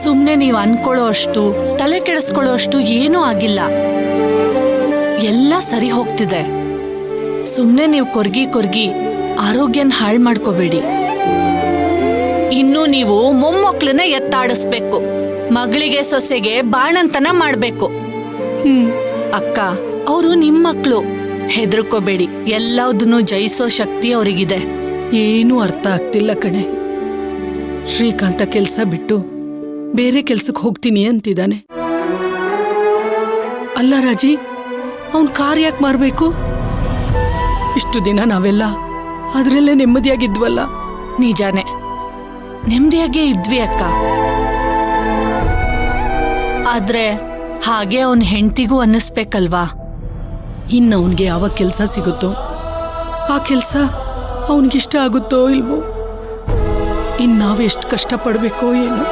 ಸುಮ್ನೆ ನೀವು ಅನ್ಕೊಳ್ಳೋ ಅಷ್ಟು ತಲೆ ಕೆಡಿಸ್ಕೊಳ್ಳೋ ಅಷ್ಟು ಏನೂ ಆಗಿಲ್ಲ. ಎಲ್ಲ ಸರಿ ಹೋಗ್ತಿದೆ. ಸುಮ್ನೆ ನೀವು ಕೊರ್ಗಿ ಆರೋಗ್ಯನ ಹಾಳು ಮಾಡ್ಕೋಬೇಡಿ. ಇನ್ನು ನೀವು ಮೊಮ್ಮಕ್ಳನ್ನ ಎತ್ತಾಡಿಸ್ಬೇಕು. ಮಗಳಿಗೆ ಸೊಸೆಗೆ ಬಾಣಂತನ ಮಾಡ್ಬೇಕು. ಅಕ್ಕ, ಅವರು ನಿಮ್ಮ ಮಕ್ಳು, ಹೆದರ್ಕೋಬೇಡಿ. ಎಲ್ಲದನ್ನು ಜಯಿಸೋ ಶಕ್ತಿ ಅವರಿಗಿದೆ. ಏನೂ ಅರ್ಥ ಆಗ್ತಿಲ್ಲ ಕಣೆ. ಶ್ರೀಕಾಂತ ಕೆಲ್ಸ ಬಿಟ್ಟು ಬೇರೆ ಕೆಲ್ಸಕ್ಕೆ ಹೋಗ್ತೀನಿ ಅಂತಿದ್ದಾನೆ. ಅಲ್ಲ ರಾಜಿ, ಅವನ್ ಕಾರ್ ಯಾಕೆ ಮಾರ್ಬೇಕು? ಇಷ್ಟು ದಿನ ನಾವೆಲ್ಲ ಅದ್ರಲ್ಲೇ ನೆಮ್ಮದಿಯಾಗಿದ್ವಲ್ಲ. ನಿಜಾನೇ, ನೆಮ್ಮದಿಯಾಗೇ ಇದ್ವಿ ಅಕ್ಕ. ಆದ್ರೆ ಹಾಗೆ ಅವನ್ ಹೆಂಡ್ತಿಗೂ ಅನ್ನಿಸ್ಬೇಕಲ್ವಾ? ಇನ್ನು ಅವನಿಗೆ ಯಾವ ಕೆಲಸ ಸಿಗುತ್ತೋ ಆ ಕೆಲಸ ಅವನಿಗಿಷ್ಟ ಆಗುತ್ತೋ ಇಲ್ವೋ. ಇನ್ನು ನಾವೆಷ್ಟು ಕಷ್ಟಪಡ್ಬೇಕೋ ಏನೋ.